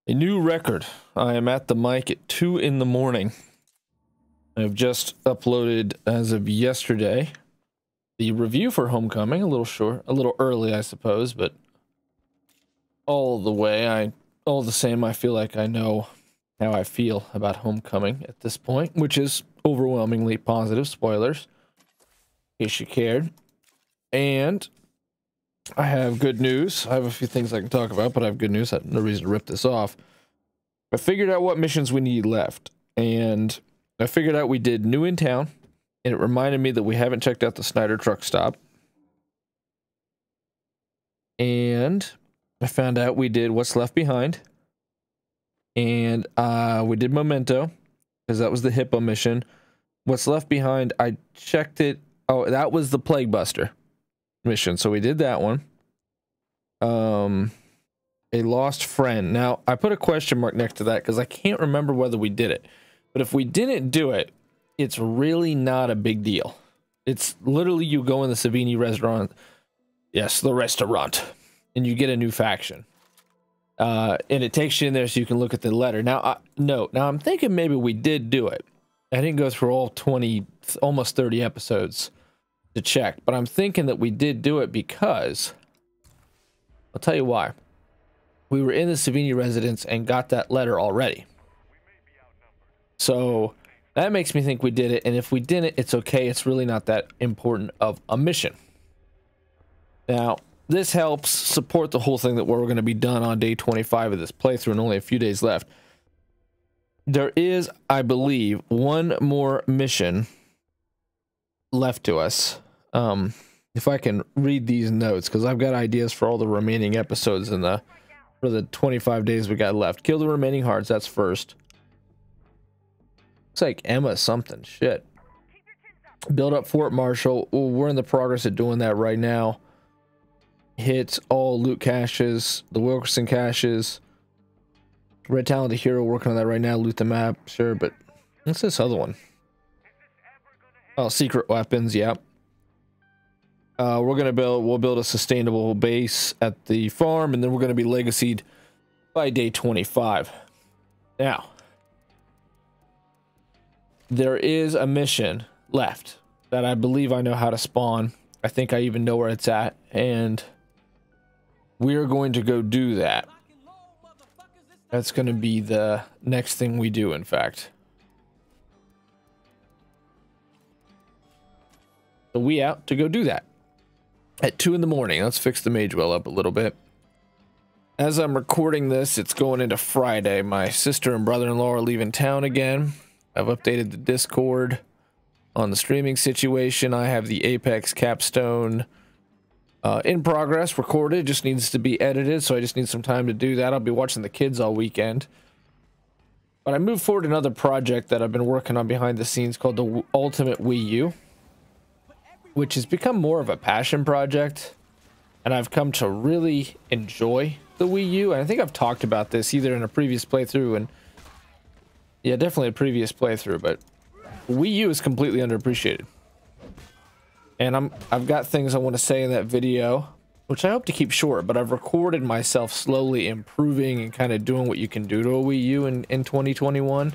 A new record. I am at the mic at 2 in the morning. I've just uploaded, as of yesterday, the review for Homecoming. A little short, a little early, I suppose, but all the same, I feel like I know how I feel about Homecoming at this point, which is overwhelmingly positive. Spoilers, in case you cared. And I have good news. I have a few things I can talk about, but I have good news. I have no reason to rip this off. I figured out what missions we need left, and I figured out we did New in Town, and it reminded me that we haven't checked out the Snyder truck stop. And I found out we did What's Left Behind, and we did Memento, because that was the Hippo mission. What's Left Behind, I checked it. Oh, that was the Plague Buster mission, so we did that one. A Lost Friend. Now, I put a question mark next to that because I can't remember whether we did it. But if we didn't do it, it's really not a big deal. It's literally you go in the Savini restaurant. Yes, the restaurant. And you get a new faction. And it takes you in there so you can look at the letter. Now, Now, I'm thinking maybe we did do it. I didn't go through all 20, almost 30 episodes to check. But I'm thinking that we did do it because... I'll tell you why. We were in the Savini residence and got that letter already. So that makes me think we did it. And if we didn't, it's okay. It's really not that important of a mission. Now, this helps support the whole thing that we're going to be done on day 25 of this playthrough and only a few days left. There is, I believe, one more mission left to us. If I can read these notes, because I've got ideas for all the remaining episodes in for the 25 days we got left. Kill the remaining hearts, that's first. Looks like Emma something. Shit. Build up Fort Marshall. Ooh, we're in the progress of doing that right now. Hit all loot caches, the Wilkerson caches. Red Talented Hero, working on that right now. Loot the map, sure, but what's this other one? Oh, secret weapons, yeah. We'll build a sustainable base at the farm, and then we're gonna be legacied by day 25. Now, there is a mission left that I believe I know how to spawn. I think I even know where it's at, and we're going to go do that. That's going to be the next thing we do, in fact. So we out to go do that at 2 in the morning. Let's fix the mage well up a little bit. As I'm recording this, it's going into Friday. My sister and brother-in-law are leaving town again. I've updated the Discord on the streaming situation. I have the Apex capstone in progress, recorded. Just needs to be edited, so I just need some time to do that. I'll be watching the kids all weekend. But I moved forward another project that I've been working on behind the scenes called the Ultimate Wii U, which has become more of a passion project, and I've come to really enjoy the Wii U. And I think I've talked about this either in a previous playthrough, and yeah, definitely a previous playthrough, but Wii U is completely underappreciated. And I've got things I want to say in that video, which I hope to keep short, but I've recorded myself slowly improving and kind of doing what you can do to a Wii U in 2021.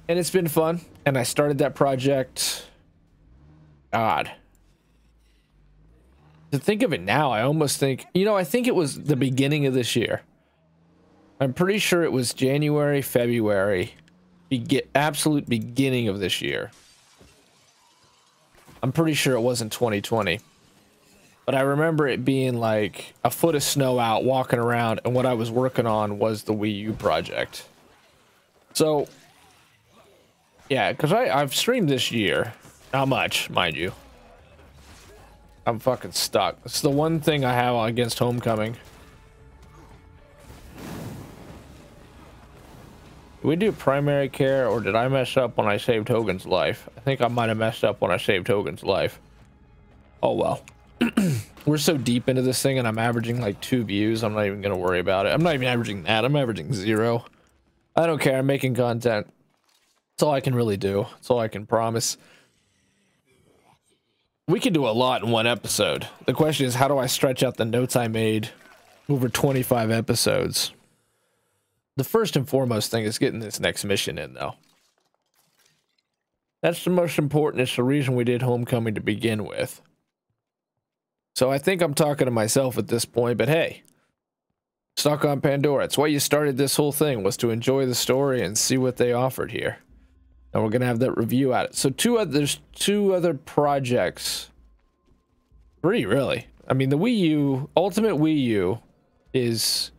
And it's been fun, and I started that project... God. To think of it now, I almost think... You know, I think it was the beginning of this year. I'm pretty sure it was January, February. Absolute beginning of this year. I'm pretty sure it wasn't 2020. But I remember it being like a foot of snow out, walking around, and what I was working on was the Wii U project. So, yeah, because I've streamed this year. Not much, mind you. I'm fucking stuck. It's the one thing I have against Homecoming. Did we do primary care, or did I mess up when I saved Hogan's life? I think I might have messed up when I saved Hogan's life. Oh well. We're so deep into this thing, and I'm averaging like 2 views. I'm not even gonna worry about it. I'm not even averaging that. I'm averaging 0. I don't care. I'm making content. That's all I can really do. That's all I can promise. We can do a lot in one episode. The question is, how do I stretch out the notes I made over 25 episodes? The first and foremost thing is getting this next mission in, though. That's the most important. It's the reason we did Homecoming to begin with. So I think I'm talking to myself at this point, but hey, stuck on Pandora. It's why you started this whole thing, was to enjoy the story and see what they offered here. And we're going to have that review at it. So there's two other projects. Three, really. I mean, the Wii U, Ultimate Wii U is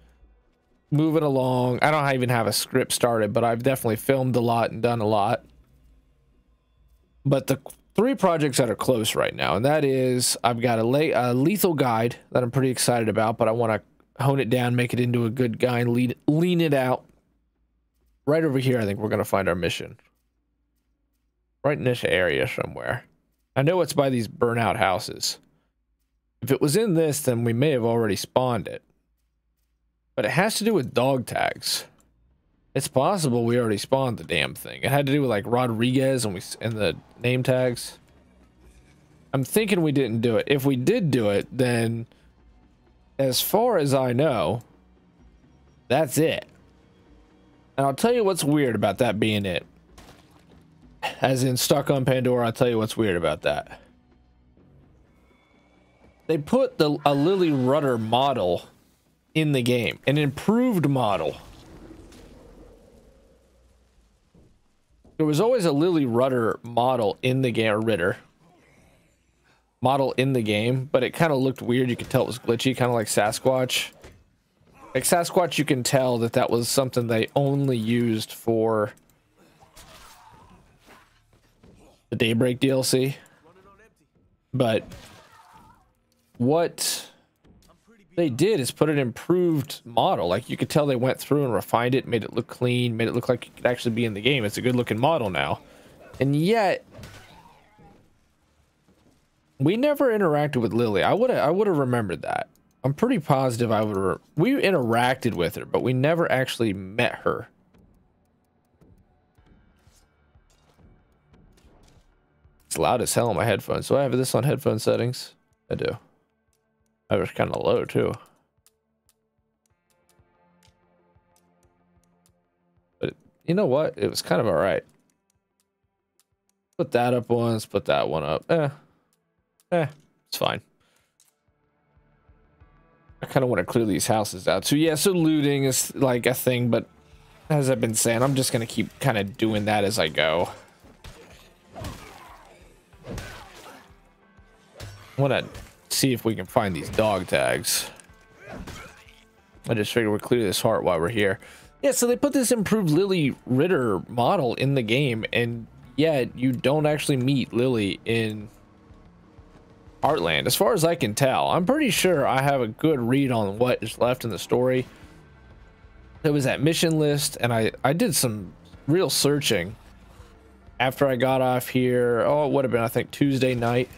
moving along. I don't even have a script started, but I've definitely filmed a lot and done a lot. But the three projects that are close right now, and that is, I've got a lethal guide that I'm pretty excited about, but I want to hone it down, make it into a good guide, lean it out. Right over here, I think we're going to find our mission. Right in this area somewhere. I know it's by these burnout houses. If it was in this, then we may have already spawned it. But it has to do with dog tags. It's possible we already spawned the damn thing. It had to do with like Rodriguez and the name tags. I'm thinking we didn't do it. If we did do it, then as far as I know, that's it. And I'll tell you what's weird about that being it. As in stuck on Pandora, I'll tell you what's weird about that. They put a Lily Rudder model in the game, an improved model. There was always a Lily Rudder model in the game, or Ritter model in the game, but it kind of looked weird. You could tell it was glitchy, kind of like Sasquatch. Like Sasquatch, you can tell that that was something they only used for the Daybreak DLC. But what they did is put an improved model. Like you could tell they went through and refined it, made it look clean, made it look like it could actually be in the game. It's a good looking model now. And yet we never interacted with Lily. I would have remembered that. I'm pretty positive we interacted with her, but we never actually met her. It's loud as hell on my headphones. So I have this on headphone settings. I do. I was kind of low too. But you know what? It was kind of all right. Put that up once, put that one up. It's fine. I kind of want to clear these houses out. So yeah, so looting is like a thing, but as I've been saying, I'm just going to keep kind of doing that as I go. I want to see if we can find these dog tags. I just figured we'd clear this heart while we're here. Yeah, so they put this improved Lily Ritter model in the game, and yet you don't actually meet Lily in Heartland, as far as I can tell. I'm pretty sure I have a good read on what is left in the story. There was that mission list, and I did some real searching after I got off here. Oh, it would have been, I think, Tuesday night.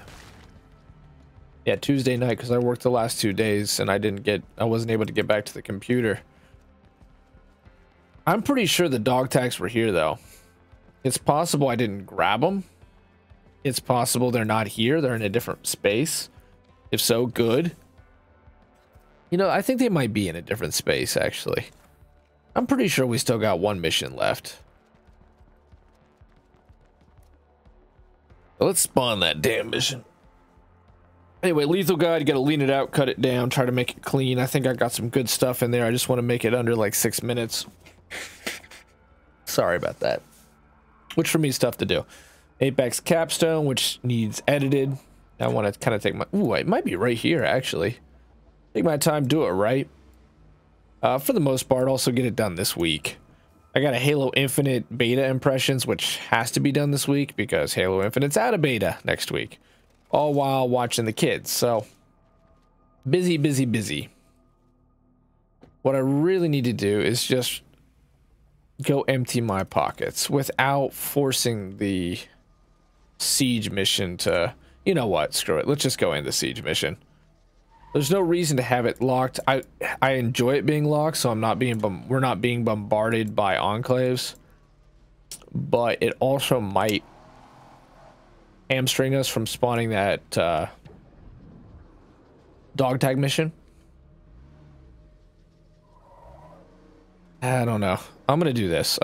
Yeah, Tuesday night, because I worked the last 2 days and I wasn't able to get back to the computer. I'm pretty sure the dog tags were here, though. It's possible I didn't grab them. It's possible they're not here. They're in a different space. If so, good. You know, I think they might be in a different space, actually. I'm pretty sure we still got one mission left. Let's spawn that damn mission. Anyway, lethal guide, you gotta lean it out, cut it down, try to make it clean. I think I got some good stuff in there. I just want to make it under like 6 minutes. Sorry about that. Which for me is tough to do. Apex Capstone, which needs edited. I want to kind of take my... Ooh, it might be right here, actually. Take my time, do it right. For the most part, also get it done this week. I got a Halo Infinite beta impressions, which has to be done this week because Halo Infinite's out of beta next week. All while watching the kids, so... Busy, busy, busy. What I really need to do is just go empty my pockets without forcing the siege mission to, you know what, screw it, let's just go into the siege mission. There's no reason to have it locked. I enjoy it being locked, so we're not being bombarded by enclaves, but it also might hamstring us from spawning that dog tag mission. I don't know. I'm gonna do this.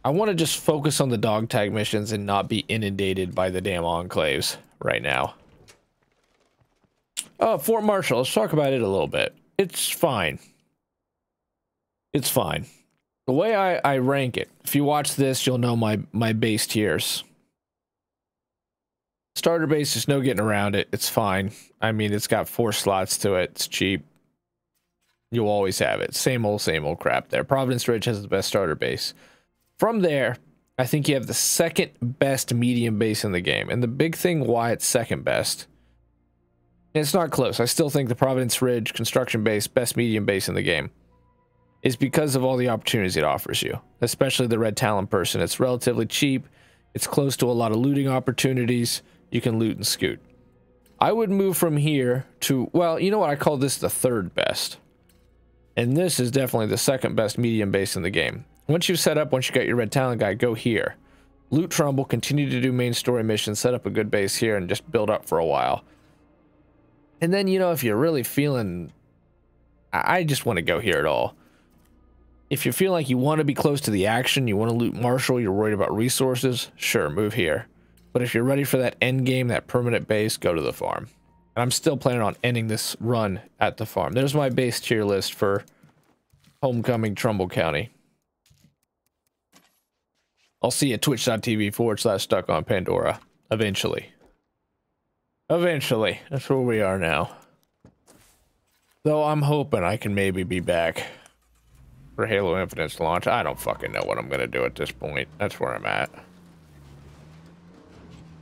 I want to just focus on the dog tag missions and not be inundated by the damn enclaves right now. Oh, Fort Marshall. Let's talk about it a little bit. It's fine. It's fine. The way I rank it, if you watch this, you'll know my base tiers. Starter base, there's no getting around it. It's fine. I mean, it's got 4 slots to it. It's cheap. You'll always have it. Same old crap there. Providence Ridge has the best starter base. From there, I think you have the second best medium base in the game. And the big thing why it's second best, and it's not close, I still think the Providence Ridge construction base, best medium base in the game, is because of all the opportunities it offers you. Especially the Red Talon person. It's relatively cheap. It's close to a lot of looting opportunities. You can loot and scoot. I would move from here to, well, you know what? I call this the third best. And this is definitely the second best medium base in the game. Once you've set up, once you got your Red Talon guy, go here. Loot Trumbull, continue to do main story missions, set up a good base here, and just build up for a while. And then, you know, if you're really feeling... I just want to go here at all. If you feel like you want to be close to the action, you want to loot Marshall, you're worried about resources, sure, move here. But if you're ready for that end game, that permanent base, go to the farm. And I'm still planning on ending this run at the farm. There's my base tier list for Homecoming, Trumbull County. I'll see you at twitch.tv/stuck on Pandora. Eventually. Eventually. That's where we are now. Though I'm hoping I can maybe be back for Halo Infinite's launch. I don't fucking know what I'm going to do at this point. That's where I'm at.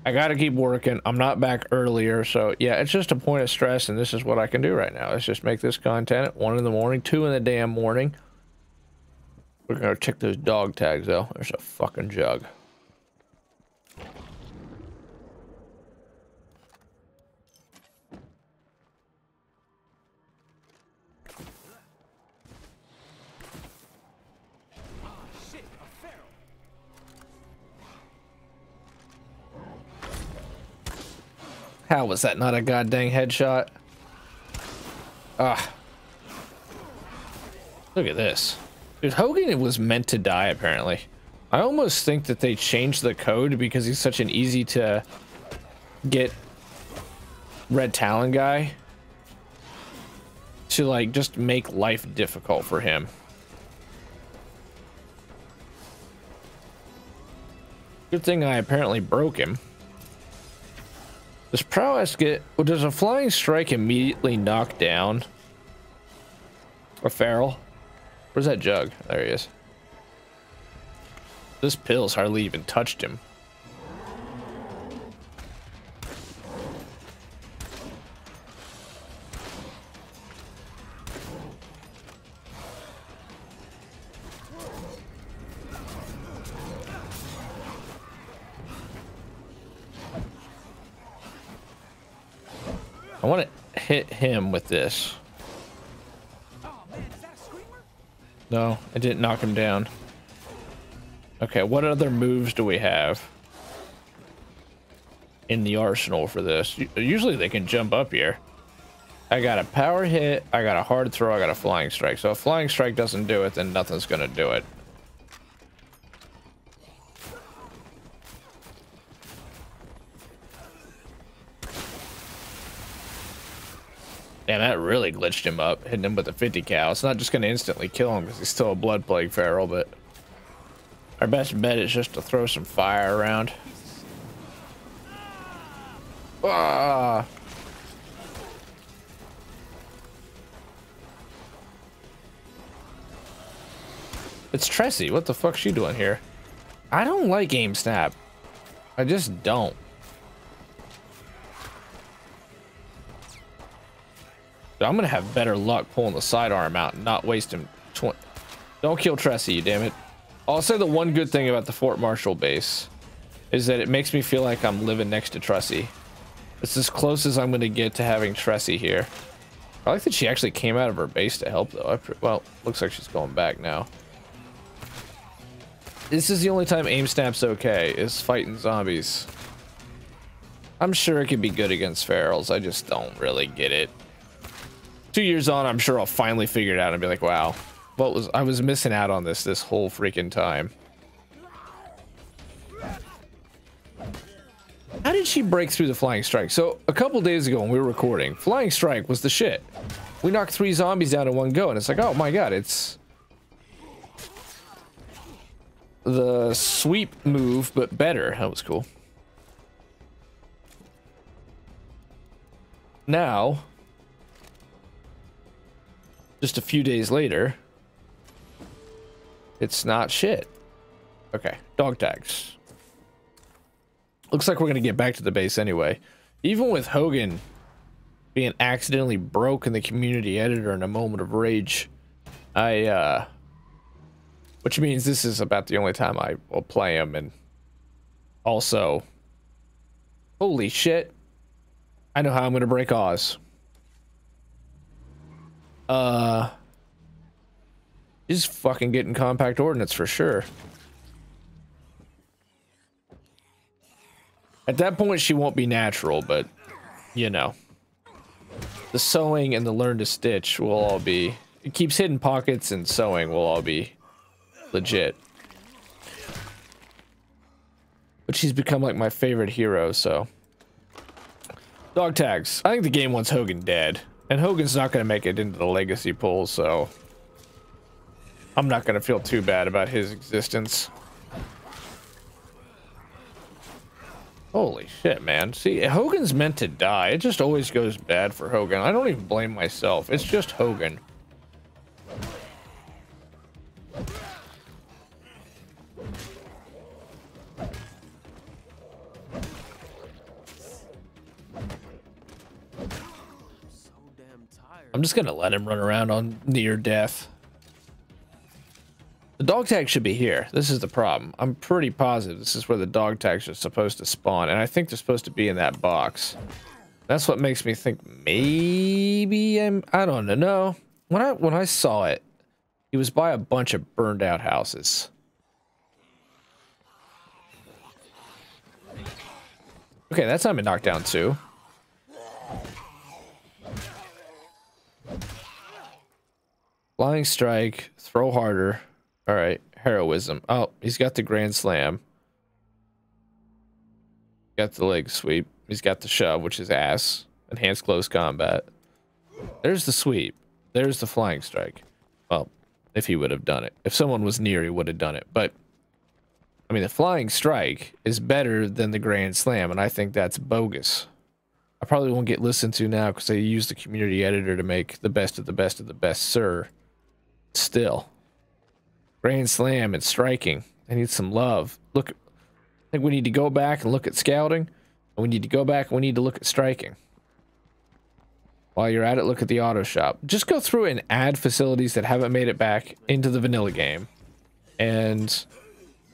I got to keep working. I'm not back earlier. So, yeah, it's just a point of stress, and this is what I can do right now. Let's just make this content at 1 in the morning, 2 in the damn morning. We're going to check those dog tags, though. There's a fucking jug. How was that not a goddamn headshot? Ah. Look at this. Dude, Hogan was meant to die, apparently. I almost think that they changed the code because he's such an easy to get Red Talon guy to, like, just make life difficult for him. Good thing I apparently broke him. Does prowess get... Well, does a flying strike immediately knock down a feral? Where's that jug? There he is. This pill's hardly even touched him. I want to hit him with this. No, I didn't knock him down. Okay, what other moves do we have in the arsenal for this? Usually they can jump up here. I got a power hit, I got a hard throw, I got a flying strike. So if flying strike doesn't do it, then nothing's gonna do it. Damn, that really glitched him up, hitting him with a 50 cal. It's not just going to instantly kill him because he's still a blood plague feral, but our best bet is just to throw some fire around. Ah! It's Tressie. What the fuck's she doing here? I don't like aim snap. I just don't. I'm gonna have better luck pulling the sidearm out and not wasting 20. Don't kill Tressie, you damn it. I'll say the one good thing about the Fort Marshall base is that it makes me feel like I'm living next to Tressie. It's as close as I'm gonna get to having Tressie here. I like that she actually came out of her base to help, though. Well, looks like she's going back now. This is the only time aim snap's okay, is fighting zombies. I'm sure it could be good against ferals. I just don't really get it. 2 years on, I'm sure I'll finally figure it out and be like, wow, I was missing out on this whole freaking time. How did she break through the flying strike? So a couple days ago when we were recording, flying strike was the shit. We knocked 3 zombies down in one go, and it's like, oh my god, it's the sweep move, but better. That was cool. Now, just a few days later, it's not shit. Okay, dog tags. Looks like we're gonna get back to the base anyway. Even with Hogan being accidentally broke in the community editor in a moment of rage, which means this is about the only time I will play him. And also, holy shit, I know how I'm gonna break Oz. He's fucking getting compact ordnance for sure. At that point, she won't be natural, but, you know. The sewing and the learn to stitch will all be... It keeps hitting pockets, and sewing will all be legit. But she's become, like, my favorite hero, so... Dog tags. I think the game wants Hogan dead. And Hogan's not going to make it into the legacy pool, so... I'm not going to feel too bad about his existence. Holy shit, man. See, Hogan's meant to die. It just always goes bad for Hogan. I don't even blame myself. It's just Hogan. I'm just gonna let him run around on near death. The dog tag should be here. This is the problem. I'm pretty positive this is where the dog tags are supposed to spawn, and I think they're supposed to be in that box. That's what makes me think maybe I don't know. No. When I saw it, he was by a bunch of burned out houses. Okay, that's time to knock down 2. Flying strike, throw harder. All right, heroism. Oh, he's got the grand slam. Got the leg sweep. He's got the shove, which is ass. Enhanced close combat. There's the sweep. There's the flying strike. Well, if he would have done it. If someone was near, he would have done it. But, I mean, the flying strike is better than the grand slam, and I think that's bogus. I probably won't get listened to now because they use the community editor to make the best of the best of the best, sir. Still. Grand slam and striking. I need some love. Look, I think we need to go back and look at scouting. And we need to go back and we need to look at striking. While you're at it, look at the auto shop. Just go through and add facilities that haven't made it back into the vanilla game. And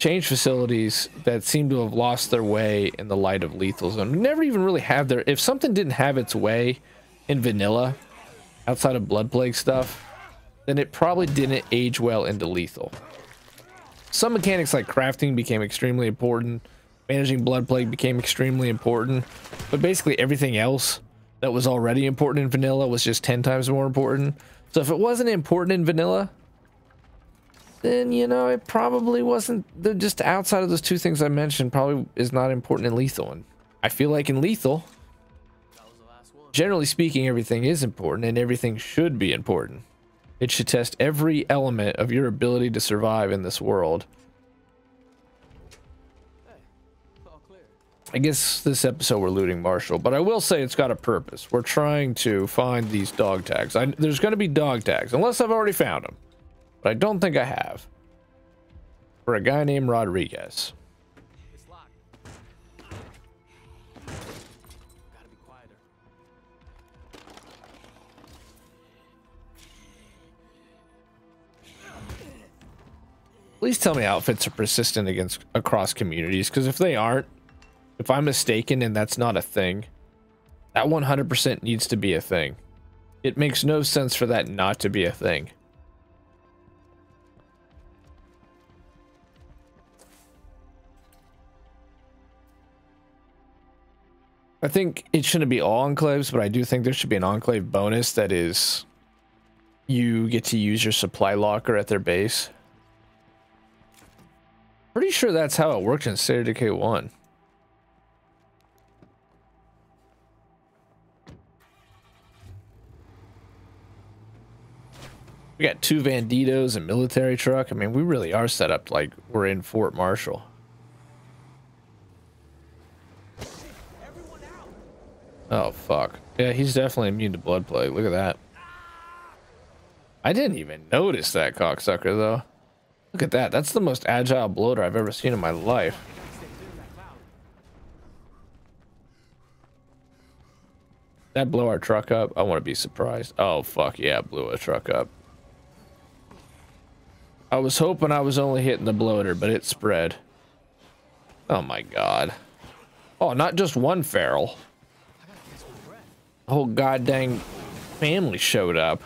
change facilities that seem to have lost their way in the light of Lethal Zone. We never even really have their... If something didn't have its way in vanilla, outside of Blood Plague stuff, then it probably didn't age well into Lethal. Some mechanics like crafting became extremely important. Managing Blood Plague became extremely important. But basically everything else that was already important in vanilla was just 10 times more important. So if it wasn't important in vanilla, then, you know, it probably wasn't... Just outside of those 2 things I mentioned, probably is not important in Lethal. And I feel like in Lethal, generally speaking, everything is important and everything should be important. It should test every element of your ability to survive in this world. I guess this episode we're looting Marshall, but I will say it's got a purpose. We're trying to find these dog tags. There's going to be dog tags, unless I've already found them. But I don't think I have. For a guy named Rodriguez. Please tell me outfits are persistent across communities, because if they aren't, if I'm mistaken and that's not a thing, that 100% needs to be a thing. It makes no sense for that not to be a thing. I think it shouldn't be all enclaves, but I do think there should be an enclave bonus that is you get to use your supply locker at their base. Pretty sure that's how it worked in State of Decay 1. We got 2 Banditos and military truck. I mean, we really are set up like we're in Fort Marshall. Oh, fuck. Yeah, he's definitely immune to blood plague. Look at that. I didn't even notice that cocksucker, though. Look at that. That's the most agile bloater I've ever seen in my life. That blow our truck up? I want to be surprised. Oh, fuck yeah, blew a truck up. I was hoping I was only hitting the bloater, but it spread. Oh my god. Oh, not just one feral. The whole goddamn family showed up.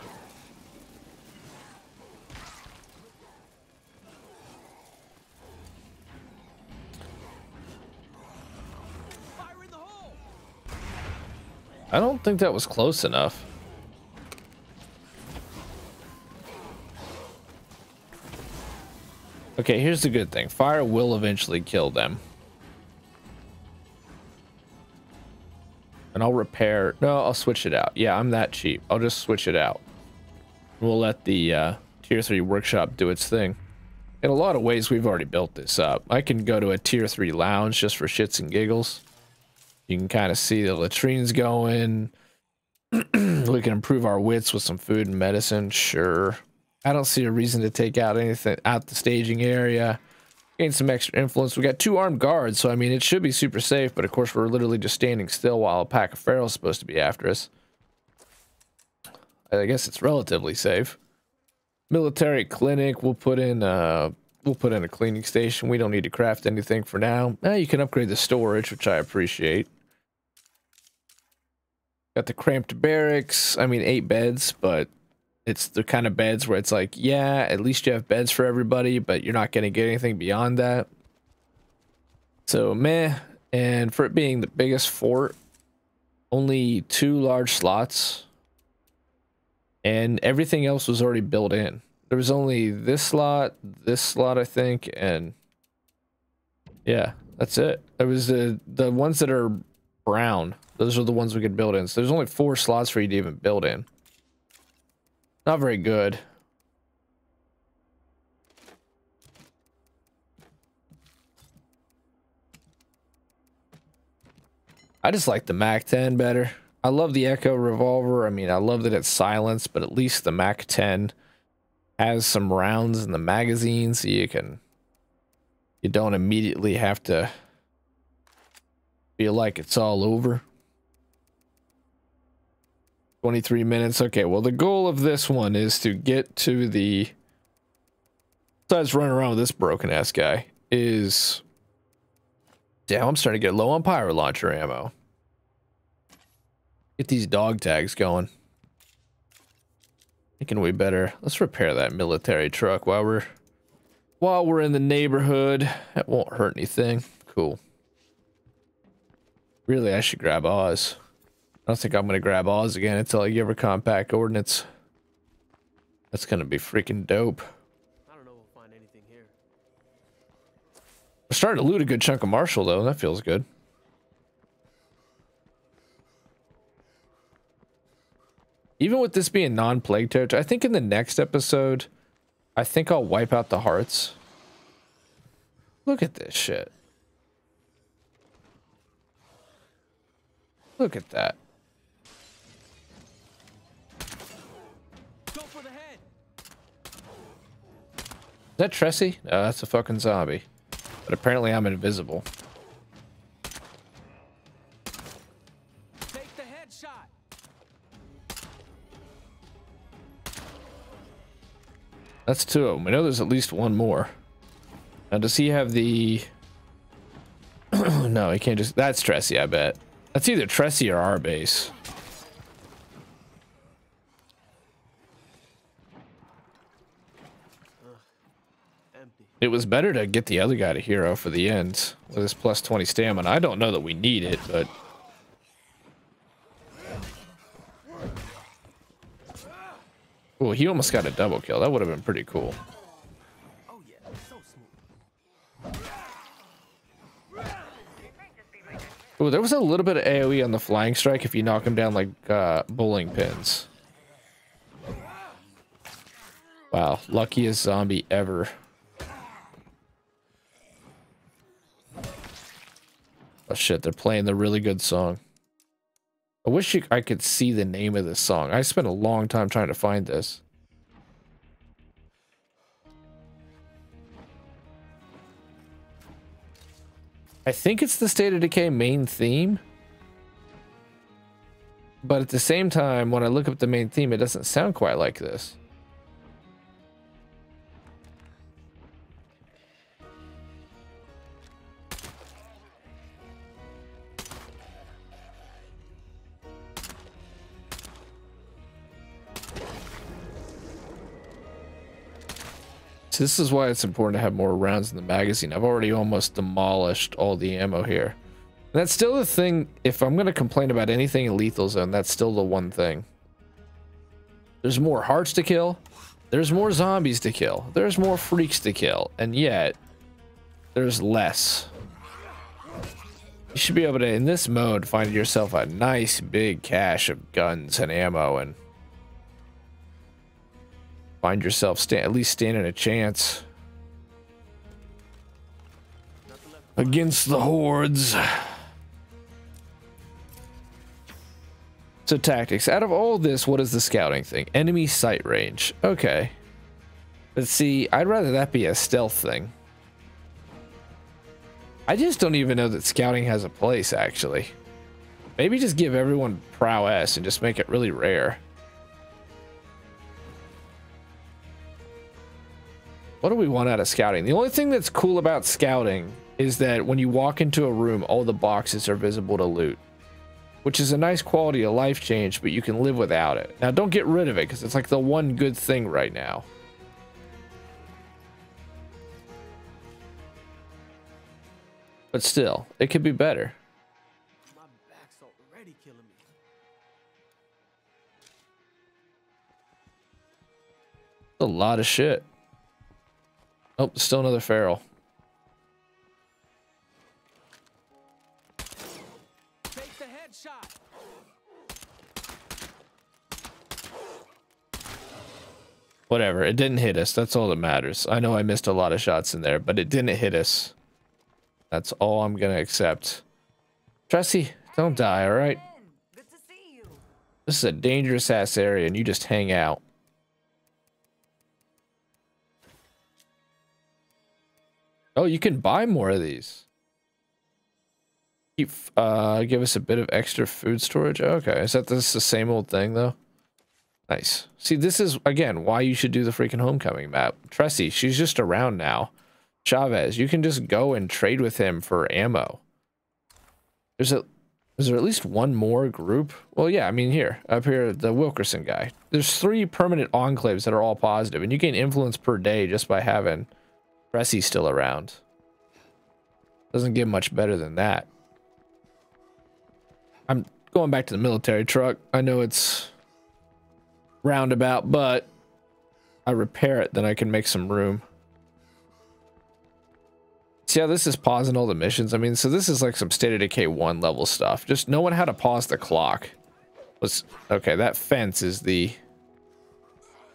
I don't think that was close enough. Okay, here's the good thing. Fire will eventually kill them. And I'll repair... No, I'll switch it out. Yeah, I'm that cheap. I'll just switch it out. We'll let the Tier 3 workshop do its thing. In a lot of ways, we've already built this up. I can go to a Tier 3 lounge just for shits and giggles. You can kind of see the latrines going. We can improve our wits with some food and medicine. Sure. I don't see a reason to take out anything out the staging area. Gain some extra influence. We got 2 armed guards, so I mean, it should be super safe, but of course, we're literally just standing still while a pack of ferals is supposed to be after us. I guess it's relatively safe. Military clinic, we'll put in a cleaning station. We don't need to craft anything for now. You can upgrade the storage, which I appreciate. Got the cramped barracks. I mean, 8 beds, but it's the kind of beds where it's like, yeah, at least you have beds for everybody, but you're not going to get anything beyond that. So, meh. And for it being the biggest fort, only 2 large slots. And everything else was already built in. There was only this slot, I think, and yeah, that's it. There was the ones that are brown. Those are the ones we could build in. So there's only 4 slots for you to even build in. Not very good. I just like the MAC-10 better. I love the Echo revolver. I mean, I love that it's silenced, but at least the MAC-10 has some rounds in the magazine, so you don't immediately have to feel like it's all over. 23 minutes. Okay, well, the goal of this one is to get to the... Besides running around with this broken-ass guy, is... Damn, I'm starting to get low on pyro launcher ammo. Get these dog tags going. Thinking we better... Let's repair that military truck while we're in the neighborhood. That won't hurt anything. Cool. Really, I should grab Oz. I don't think I'm going to grab Oz again until I give her compact ordnance. That's going to be freaking dope. I don't know if we'll find anything here. We're starting to loot a good chunk of Marshall, though. That feels good. Even with this being non-plague territory, I think in the next episode, I think I'll wipe out the hearts. Look at this shit. Look at that. Go for the head. Is that Tressie? No, that's a fucking zombie. But apparently I'm invisible. Take the headshot. That's 2 of them. I know there's at least 1 more. Now, does he have the... No, he can't just... That's Tressie, I bet. That's either Tressie or our base. Empty. It was better to get the other guy to hero for the end with his plus 20 stamina. I don't know that we need it, but... Oh, he almost got a double kill. That would have been pretty cool. Oh yeah, so smooth. Oh, there was a little bit of AoE on the flying strike if you knock him down like bowling pins. Wow, luckiest zombie ever. Oh shit, they're playing the really good song. I wish I could see the name of this song. I spent a long time trying to find this. I think it's the State of Decay main theme. But at the same time, when I look up the main theme, it doesn't sound quite like this. So this is why it's important to have more rounds in the magazine. I've already almost demolished all the ammo here. And that's still the thing. If I'm going to complain about anything in Lethal Zone, that's still the one thing. There's more hearts to kill. There's more zombies to kill. There's more freaks to kill. And yet, there's less. You should be able to, in this mode, find yourself a nice big cache of guns and ammo and find yourself at least standing a chance against the hordes. So tactics. Out of all this, what is the scouting thing? Enemy sight range. Okay. But see, I'd rather that be a stealth thing. I just don't even know that scouting has a place, actually. Maybe just give everyone prowess and just make it really rare. What do we want out of scouting? The only thing that's cool about scouting is that when you walk into a room, all the boxes are visible to loot, which is a nice quality of life change, but you can live without it. Now, don't get rid of it because it's like the one good thing right now. But still, it could be better. My back's already killing me. A lot of shit. Oh, still another feral. Take the headshot. Whatever, it didn't hit us. That's all that matters. I know I missed a lot of shots in there, but it didn't hit us. That's all I'm gonna accept. Tressie, don't die, all right? Good to see you. This is a dangerous ass area, and you just hang out. Oh, you can buy more of these. Keep, give us a bit of extra food storage. Okay, is that this the same old thing though? Nice. See, this is again why you should do the freaking homecoming map. Tressie, she's just around now. Chavez, you can just go and trade with him for ammo. Is there at least one more group? Well, yeah, I mean here, up here, the Wilkerson guy. There's 3 permanent enclaves that are all positive, and you gain influence per day just by having Tressie still around. Doesn't get much better than that. I'm going back to the military truck. I know it's roundabout, but I repair it, then I can make some room. See how this is pausing all the missions? I mean, so this is like some State of Decay 1 level stuff. Just knowing how to pause the clock. Okay, that fence is the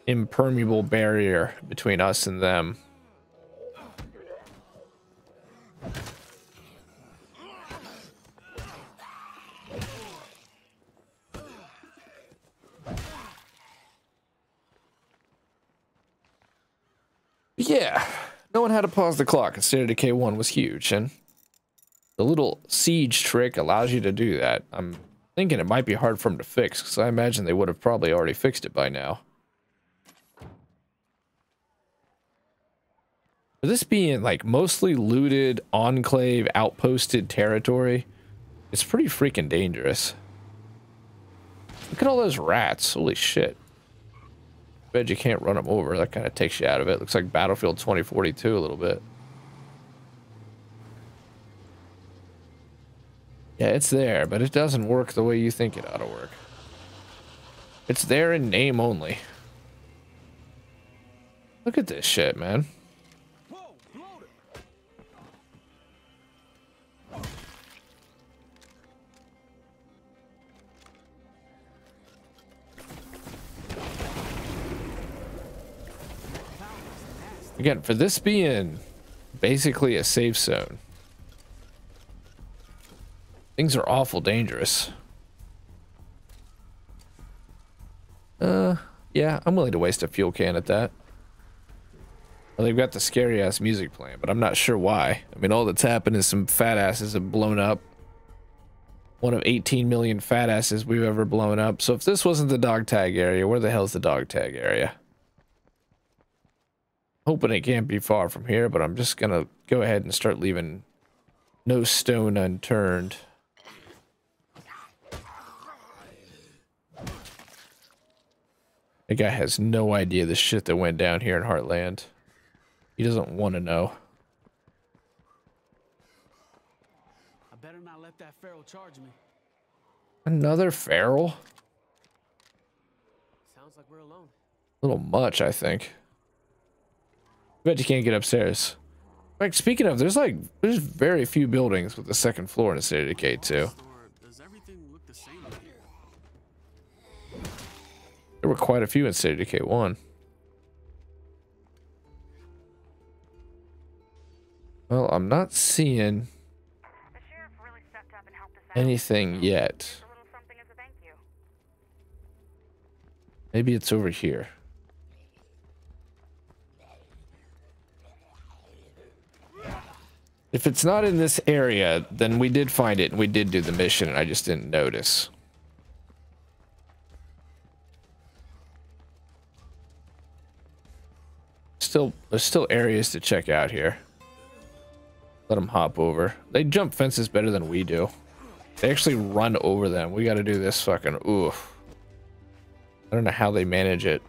impermeable barrier between us and them. Yeah, knowing how to pause the clock in State of Decay 1 was huge, and the little siege trick allows you to do that. I'm thinking it might be hard for them to fix, because I imagine they would have probably already fixed it by now. For this being like mostly looted, enclave, outposted territory, it's pretty freaking dangerous. Look at all those rats, holy shit. Bet you can't run them over. That kind of takes you out of it. Looks like Battlefield 2042 a little bit. Yeah, it's there, but it doesn't work the way you think it ought to work. It's there in name only. Look at this shit, man. Whoa, loader. Again, for this being basically a safe zone, things are awful dangerous. Yeah, I'm willing to waste a fuel can at that. Well, they've got the scary ass music playing, but I'm not sure why. I mean, all that's happened is some fat asses have blown up. One of 18 million fat asses we've ever blown up. So if this wasn't the dog tag area, where the hell's the dog tag area? Hoping it can't be far from here, but I'm just gonna go ahead and start leaving no stone unturned. That guy has no idea the shit that went down here in Heartland. He doesn't want to know. I better not let that feral charge me. Another feral? Sounds like we're alone. A little much, I think. Bet you can't get upstairs. In fact, speaking of, there's very few buildings with the second floor in a State of Decay 2. Does everything look the same here? There were quite a few in State of Decay 1. Well, I'm not seeing anything yet. Maybe it's over here. If it's not in this area, then we did find it and we did do the mission and I just didn't notice. There's still areas to check out here. Let them hop over. They jump fences better than we do. They actually run over them. We got to do this fucking oof. I don't know how they manage it.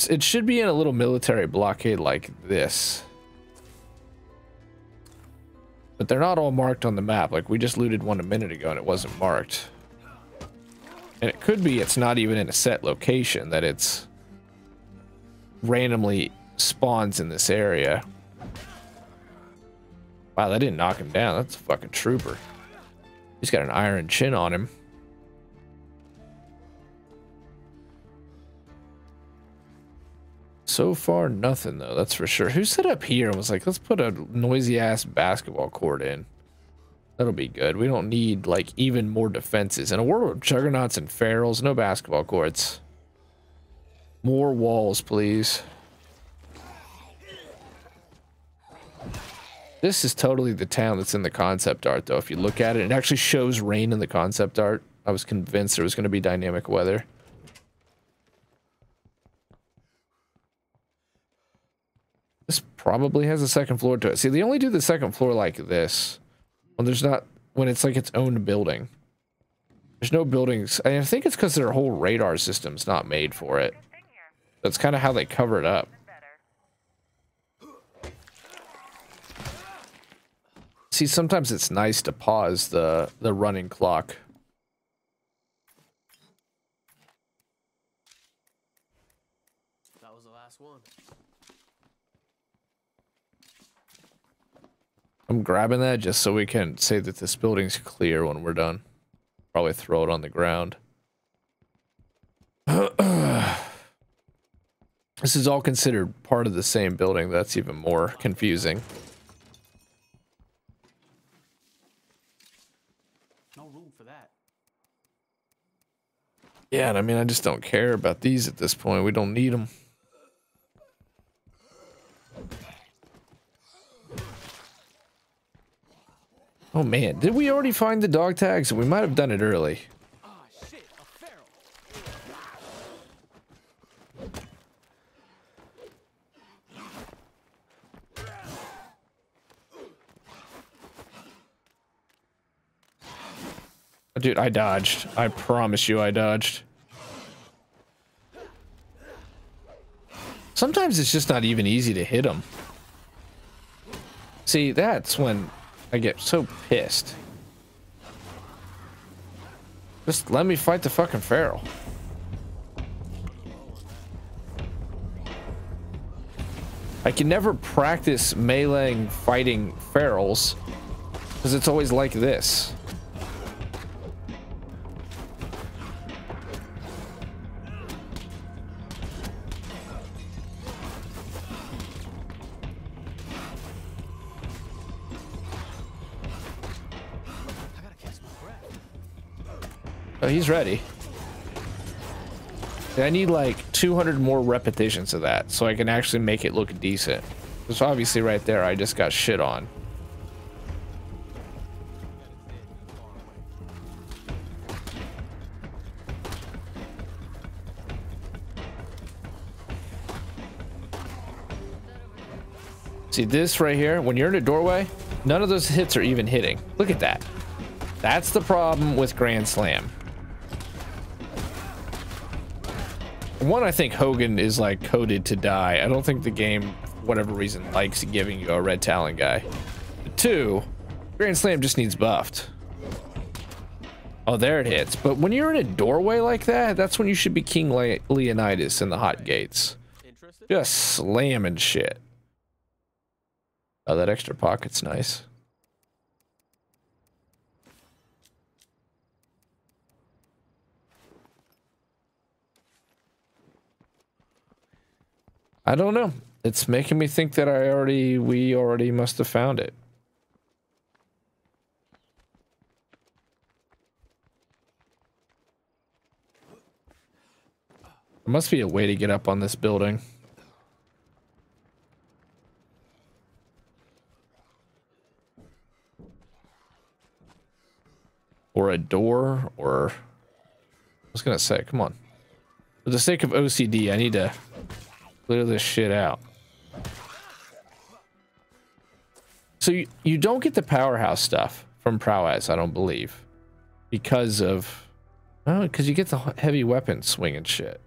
It should be in a little military blockade like this. But they're not all marked on the map. Like, we just looted one a minute ago and it wasn't marked. And it could be it's not even in a set location, that it's randomly spawns in this area. Wow, that didn't knock him down. That's a fucking trooper. He's got an iron chin on him. So far, nothing, though. That's for sure. Who set up here and was like, let's put a noisy-ass basketball court in? That'll be good. We don't need, like, even more defenses. In a world of juggernauts and ferals, no basketball courts. More walls, please. This is totally the town that's in the concept art, though. If you look at it, it actually shows rain in the concept art. I was convinced there was going to be dynamic weather. This probably has a second floor to it. See, they only do the second floor like this when there's not, when it's like its own building. There's no buildings. I think it's because their whole radar system's not made for it. That's kind of how they cover it up. See, sometimes it's nice to pause the running clock. That was the last one. I'm grabbing that just so we can say that this building's clear when we're done. Probably throw it on the ground. This is all considered part of the same building. That's even more confusing. No room for that. Yeah, and I mean, I just don't care about these at this point. We don't need them. Oh man, did we already find the dog tags? We might have done it early. Ah, shit, a feral. Dude, I dodged. I promise you I dodged. Sometimes it's just not even easy to hit them. See, that's when I get so pissed. Just let me fight the fucking feral. I can never practice meleeing fighting ferals because it's always like this. Oh, he's ready. I need like 200 more repetitions of that so I can actually make it look decent. Because obviously right there I just got shit on. See this right here? When you're in a doorway, none of those hits are even hitting. Look at that. That's the problem with Grand Slam. One, I think Hogan is like coded to die. I don't think the game, for whatever reason, likes giving you a red talent guy. But two, Grand Slam just needs buffed. Oh, there it hits. But when you're in a doorway like that, that's when you should be King Leonidas in the hot gates. Just slamming shit. Oh, that extra pocket's nice. I don't know. It's making me think that we already must have found it. There must be a way to get up on this building. Or a door, or... I was gonna say, come on. For the sake of OCD, I need to clear this shit out. So you don't get the powerhouse stuff from prowess, I don't believe. Because of... Oh, because you get the heavy weapon swing and shit.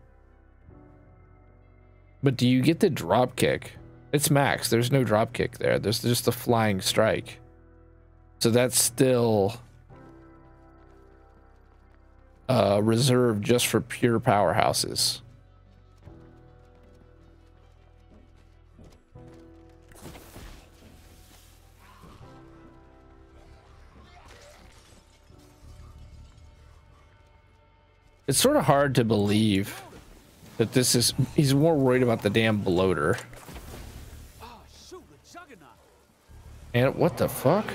But do you get the drop kick? It's max. There's no drop kick there. There's just the flying strike. So that's still reserved just for pure powerhouses. It's sort of hard to believe that this is... He's more worried about the damn bloater. Oh, shoot, the juggernaut. And what the fuck?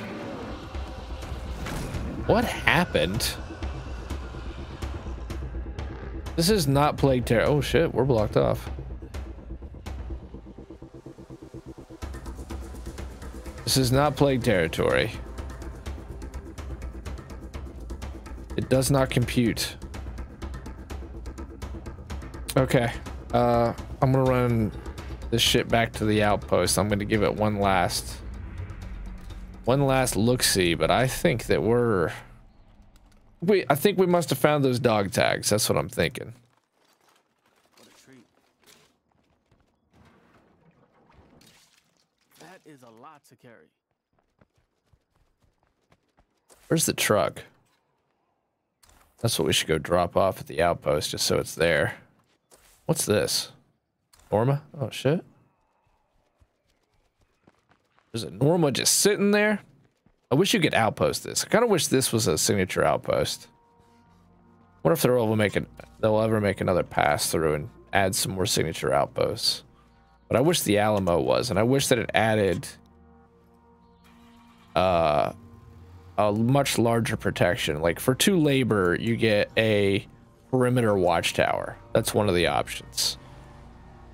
What happened? This is not Plague Terror. Oh shit, we're blocked off. This is not Plague Territory. It does not compute. Okay, I'm gonna run this shit back to the outpost. I'm gonna give it one last look-see, but I think that I think we must have found those dog tags. That's what I'm thinking. What a treat. That is a lot to carry. Where's the truck? That's what we should go drop off at the outpost, just so it's there. What's this? Norma? Oh shit. There's a Norma just sitting there. I wish you could outpost this. I kind of wish this was a signature outpost. What if they'll ever make another pass through and add some more signature outposts? But I wish the Alamo was, and I wish that it added a much larger protection. Like for 2 labor, you get a perimeter watchtower. That's one of the options.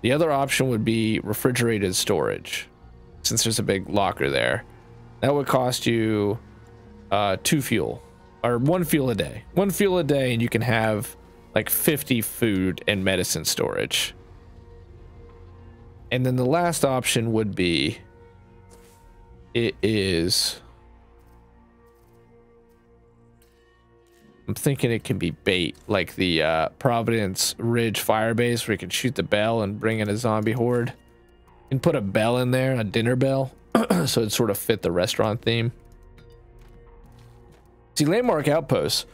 The other option would be refrigerated storage, since there's a big locker there. That would cost you 2 fuel, or 1 fuel a day. 1 fuel a day, and you can have like 50 food and medicine storage. And then the last option would be, I'm thinking it can be bait, like the Providence Ridge Firebase, where you can shoot the bell and bring in a zombie horde. You can put a bell in there, a dinner bell, so it sort of fit the restaurant theme. See, landmark outposts,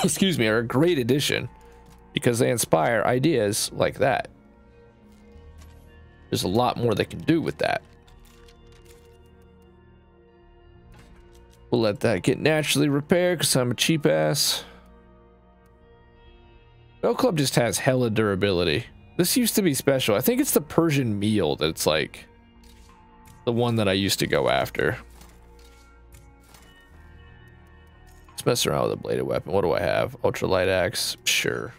excuse me, are a great addition because they inspire ideas like that. There's a lot more they can do with that. We'll let that get naturally repaired because I'm a cheap ass. Bell Club just has hella durability. This used to be special. I think it's the Persian meal that's like the one that I used to go after. Let's mess around with a bladed weapon. What do I have? Ultralight axe? Sure.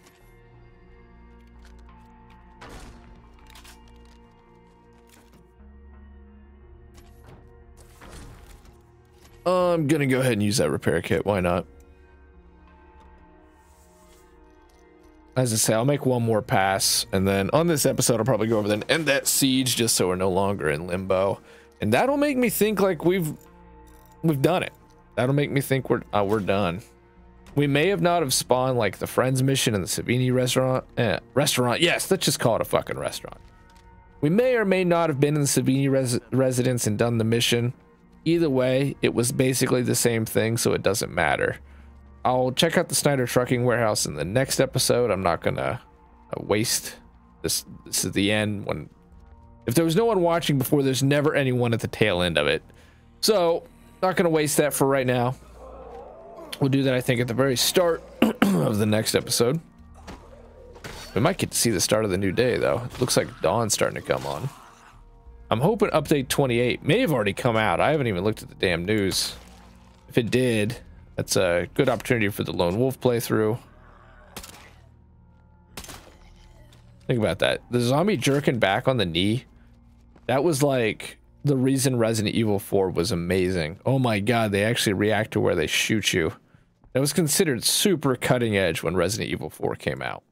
I'm gonna go ahead and use that repair kit. Why not? As I say, I'll make one more pass, and then on this episode, I'll probably go over and end that siege just so we're no longer in limbo, and that'll make me think like we've done it. That'll make me think we're done. We may have not have spawned like the Friends mission and the Savini restaurant. Yes, let's just call it a fucking restaurant. We may or may not have been in the Savini residence and done the mission. Either way, it was basically the same thing, so it doesn't matter. I'll check out the Snyder trucking warehouse in the next episode. I'm not gonna waste this. This is the end. When if there was no one watching before, there's never anyone at the tail end of it. So not gonna waste that for right now. We'll do that, I think, at the very start of the next episode. We might get to see the start of the new day, though. It looks like dawn's starting to come on. I'm hoping update 28 may have already come out. I haven't even looked at the damn news. If it did, that's a good opportunity for the Lone Wolf playthrough. Think about that. The zombie jerking back on the knee. That was like the reason Resident Evil 4 was amazing. Oh my god, they actually react to where they shoot you. That was considered super cutting edge when Resident Evil 4 came out.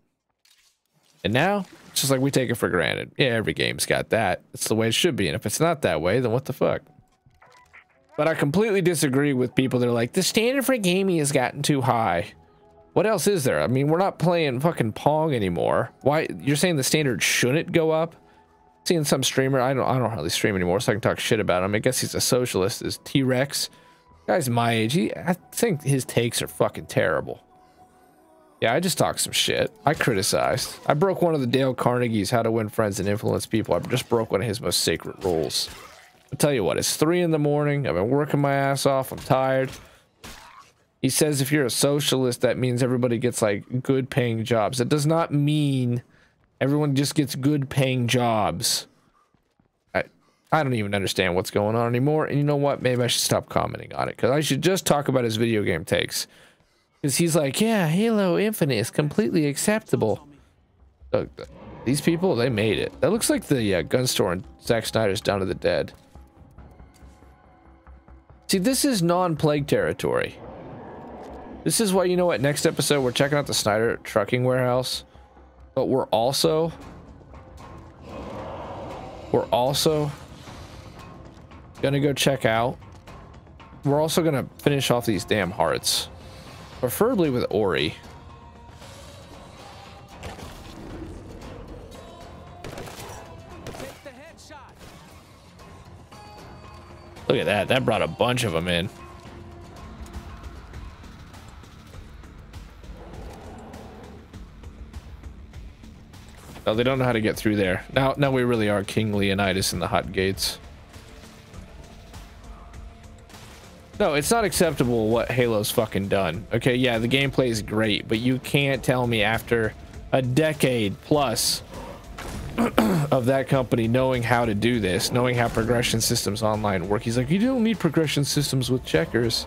And now, it's just like we take it for granted. Yeah, every game's got that. It's the way it should be. And if it's not that way, then what the fuck? But I completely disagree with people that are like, the standard for gaming has gotten too high. What else is there? I mean, we're not playing fucking Pong anymore. Why? You're saying the standard shouldn't go up? Seeing some streamer, I don't really stream anymore, so I can talk shit about him. I guess he's a socialist, is T-Rex. Guy's my age. I think his takes are fucking terrible. Yeah, I just talked some shit. I criticized. I broke one of the Dale Carnegie's How to Win Friends and Influence People. I just broke one of his most sacred rules. I'll tell you what, it's 3 in the morning. I've been working my ass off. I'm tired. He says if you're a socialist, that means everybody gets like good paying jobs. It does not mean everyone just gets good paying jobs. I don't even understand what's going on anymore. And you know what? Maybe I should stop commenting on it, because I should just talk about his video game takes. Because he's like, yeah, Halo Infinite is completely acceptable. Look, these people, they made it. That looks like the gun store in Zack Snyder's Dawn of the Dead. See, this is non-plague territory. This is why, you know what, next episode we're checking out the Snyder trucking warehouse. But we're also gonna go check out. We're also gonna finish off these damn hearts. Preferably with Ori. Take the headshot. Look at that. That brought a bunch of them in. Oh, they don't know how to get through there. Now we really are King Leonidas in the hot gates. No, it's not acceptable what Halo's fucking done. Okay, yeah, the gameplay is great, but you can't tell me after a decade plus of that company knowing how to do this, knowing how progression systems online work. He's like, you don't need progression systems with checkers.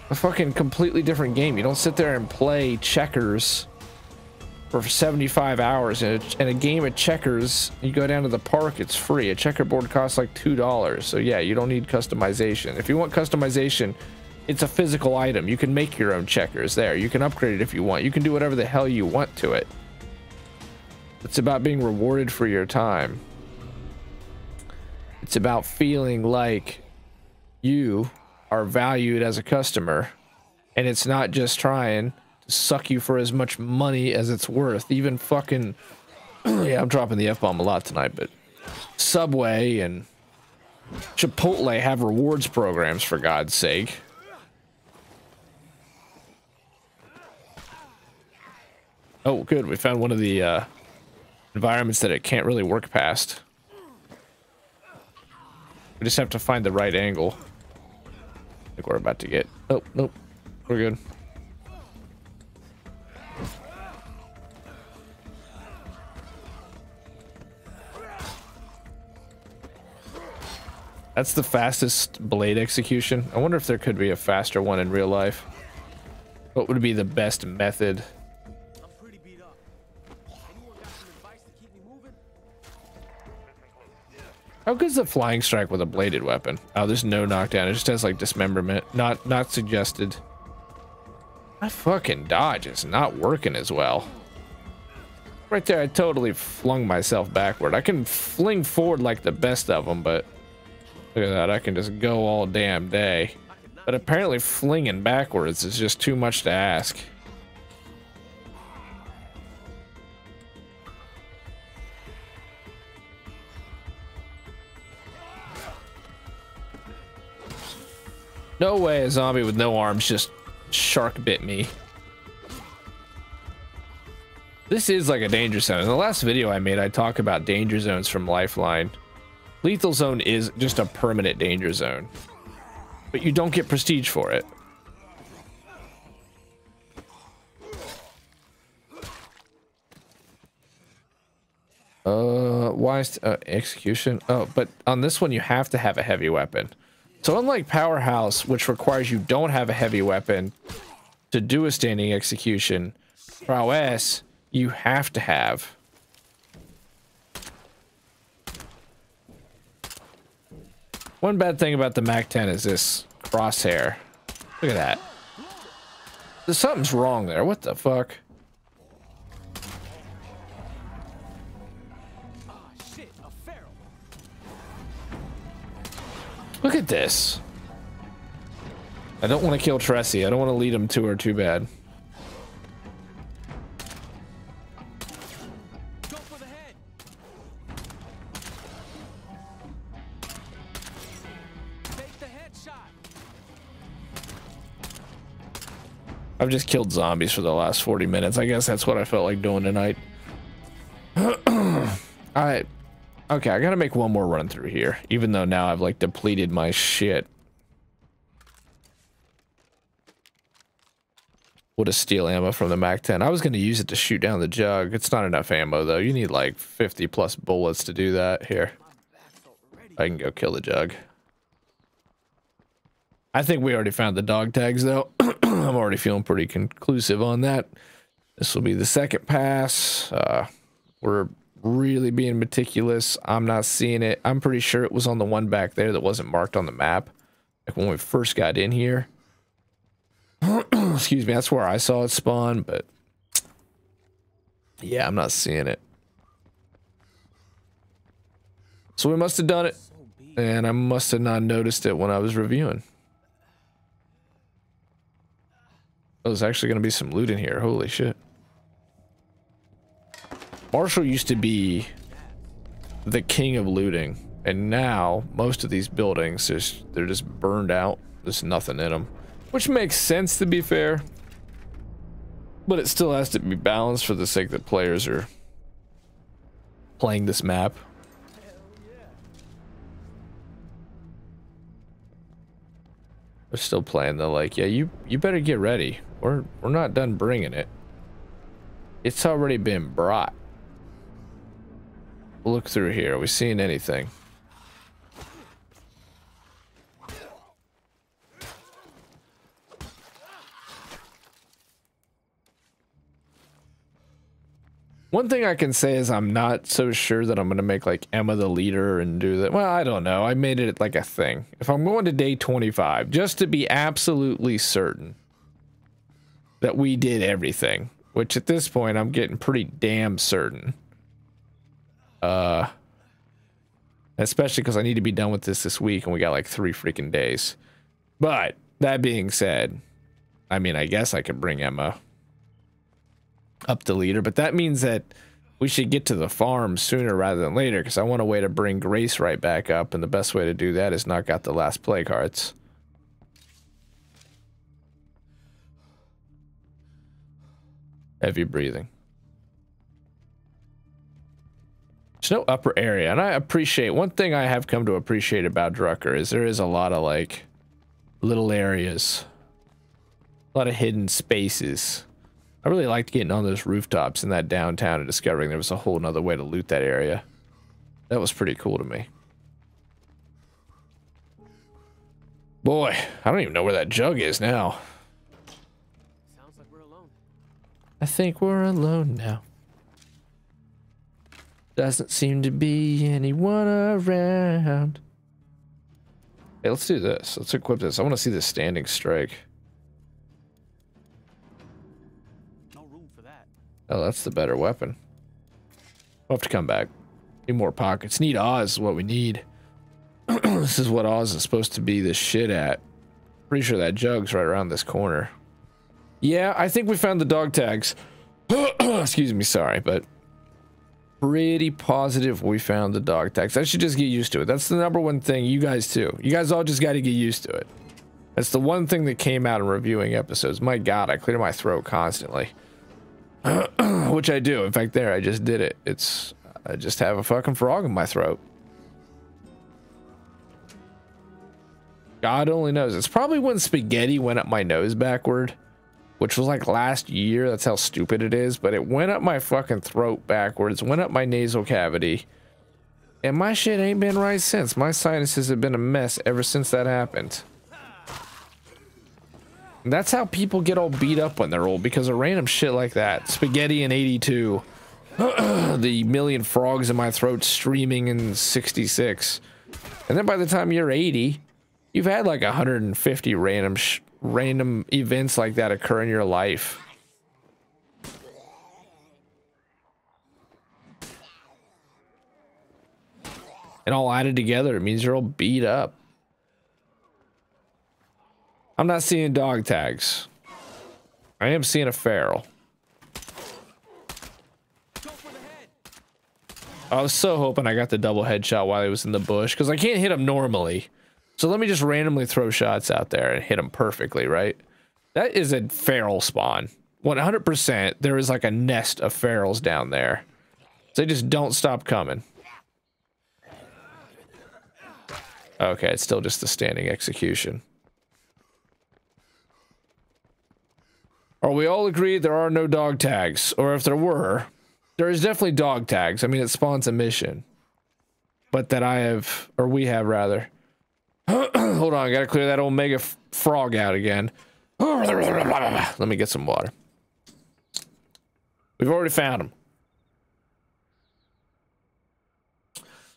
A fucking completely different game. You don't sit there and play checkers for 75 hours. In a game of checkers, you go down to the park, it's free. A checkerboard costs like $2. So yeah, you don't need customization. If you want customization, it's a physical item. You can make your own checkers there. You can upgrade it if you want. You can do whatever the hell you want to it. It's about being rewarded for your time. It's about feeling like you are valued as a customer, and it's not just trying to suck you for as much money as it's worth. Even fucking yeah, I'm dropping the F-bomb a lot tonight, but Subway and Chipotle have rewards programs, for God's sake. Oh, good. We found one of the environments that it can't really work past. We just have to find the right angle. I think we're about to get... Oh, nope. We're good. That's the fastest blade execution. I wonder if there could be a faster one in real life. What would be the best method? I'm pretty beat up. Anyone got some advice to keep me moving? How good's the flying strike with a bladed weapon? Oh, there's no knockdown. It just has like dismemberment. Not suggested. My fucking dodge is not working as well. Right there, I totally flung myself backward. I can fling forward like the best of them, but look at that. I can just go all damn day. But apparently flinging backwards is just too much to ask. No way a zombie with no arms just shark bit me. This is like a danger zone. In the last video I made, I talk about danger zones from Lifeline. Lethal zone is just a permanent danger zone, but you don't get prestige for it. Why is execution? Oh, but on this one you have to have a heavy weapon. So unlike Powerhouse, which requires you don't have a heavy weapon to do a standing execution, Prowess, you have to have. One bad thing about the MAC-10 is this crosshair. Look at that. Something's wrong there. What the fuck? Oh shit, a feral. Look at this. I don't want to kill Tressie. I don't want to lead him to her too bad. Go for the head. Take the headshot. I've just killed zombies for the last 40 minutes. I guess that's what I felt like doing tonight. Okay, I gotta make one more run through here, even though now I've like depleted my shit. What a steal ammo from the MAC-10. I was gonna use it to shoot down the jug. It's not enough ammo though. You need like 50 plus bullets to do that. Here, I can go kill the jug. I think we already found the dog tags though. I'm already feeling pretty conclusive on that. This will be the second pass. We're really being meticulous. I'm not seeing it. I'm pretty sure it was on the one back there that wasn't marked on the map. Like when we first got in here. Excuse me, that's where I saw it spawn, but yeah, I'm not seeing it. So we must have done it, and I must have not noticed it when I was reviewing. Oh, there's actually going to be some loot in here. Holy shit. Marshall used to be the king of looting, and now most of these buildings, they're just burned out. There's nothing in them, which makes sense to be fair, but it still has to be balanced for the sake that players are playing this map. They're still playing the like, yeah, you better get ready. We're not done bringing it. It's already been brought. Look through here. Are we seeing anything? One thing I can say is I'm not so sure that I'm going to make like Emma the leader and do that. Well, I don't know. I made it like a thing. If I'm going to day 25, just to be absolutely certain that we did everything, which at this point I'm getting pretty damn certain. Especially because I need to be done with this week and we got like 3 freaking days. But that being said, I mean, I guess I could bring Emma up to leader, but that means that we should get to the farm sooner rather than later, because I want a way to bring Grace right back up, and the best way to do that is knock out the last plague hearts. Heavy breathing. There's no upper area, and I appreciate, one thing I have come to appreciate about Drucker is there is a lot of like little areas, a lot of hidden spaces. I really liked getting on those rooftops in that downtown and discovering there was a whole nother way to loot that area. That was pretty cool to me. Boy, I don't even know where that jug is now. Sounds like we're alone. I think we're alone now. Doesn't seem to be anyone around. Hey, let's do this. Let's equip this. I want to see this standing strike. No room for that. Oh, that's the better weapon. We'll have to come back. Need more pockets. Need Oz is what we need. This is what Oz is supposed to be the shit at. Pretty sure that jug's right around this corner. Yeah, I think we found the dog tags. Excuse me, sorry, but pretty positive we found the dog tags. I should just get used to it. That's the number one thing. You guys too. You guys all just got to get used to it. That's the one thing that came out in reviewing episodes. My God, I clear my throat constantly. Which I do. In fact, there, I just did it. I just have a fucking frog in my throat. God only knows. It's probably when spaghetti went up my nose backward, which was like last year. That's how stupid it is. But it went up my fucking throat backwards, went up my nasal cavity. And my shit ain't been right since. My sinuses have been a mess ever since that happened. And that's how people get all beat up when they're old, because of random shit like that. Spaghetti in 82. The million frogs in my throat streaming in 66. And then by the time you're 80, you've had like 150 random events like that occur in your life. And all added together, it means you're all beat up. I'm not seeing dog tags. I am seeing a feral. I was so hoping I got the double headshot while he was in the bush, because I can't hit him normally. So let me just randomly throw shots out there and hit him perfectly, right? That is a feral spawn. 100%, there is like a nest of ferals down there. They just don't stop coming. Okay, it's still just a standing execution. Are we all agreed there are no dog tags? Or if there were, there is definitely dog tags. I mean, it spawns a mission. But that I have, or we have rather. Hold on, I gotta clear that old mega frog out again. Let me get some water. We've already found him.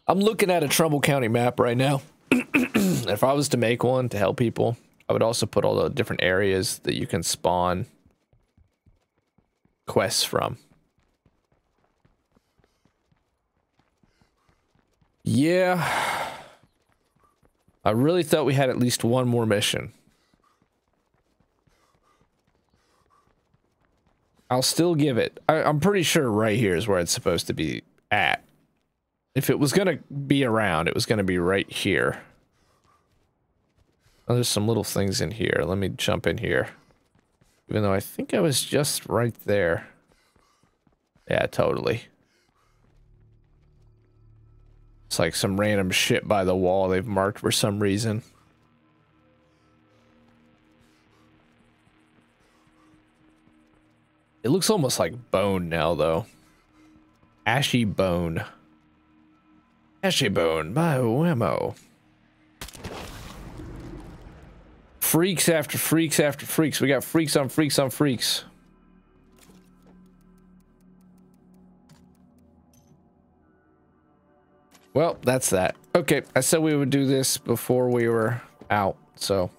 I'm looking at a Trumbull County map right now. If I was to make one to help people, I would also put all the different areas that you can spawn quests from. Yeah. I really thought we had at least one more mission. I'll still give it. I'm pretty sure right here is where it's supposed to be at. If it was going to be around, it was going to be right here. Oh, there's some little things in here. Let me jump in here. Even though I think I was just right there. Yeah, totally. It's like some random shit by the wall they've marked for some reason. It looks almost like bone now, though. Ashy bone. Ashy bone by Whammo. Freaks after freaks after freaks. We got freaks on freaks on freaks. Well, that's that. Okay, I said we would do this before we were out, so.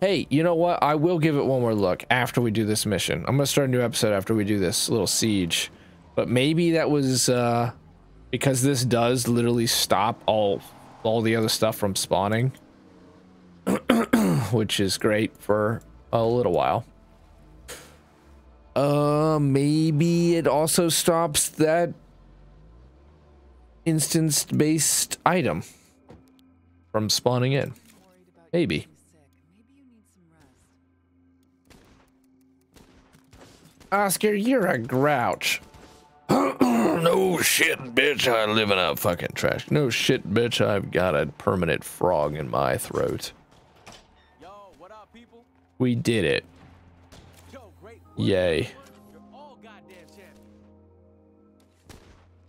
Hey, you know what? I will give it one more look after we do this mission. I'm gonna start a new episode after we do this little siege. But maybe that was, because this does literally stop all the other stuff from spawning. Which is great for a little while. Maybe it also stops that instance-based item from spawning in. Maybe. Oscar, you're a grouch. No, No shit, bitch, I live in a fucking trash. No shit, bitch, I've got a permanent frog in my throat. Yo, what up, people? We did it. Yo, great. Yay. You're all goddamn champions.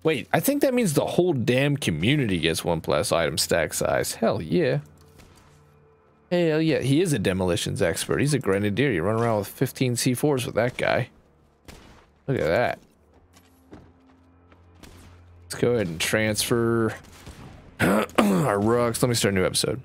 Wait, I think that means the whole damn community gets 1+ item stack size. Hell yeah. Hell yeah. He is a demolitions expert. He's a grenadier. You run around with 15 C4s with that guy. Look at that. Let's go ahead and transfer our rucks. Let me start a new episode.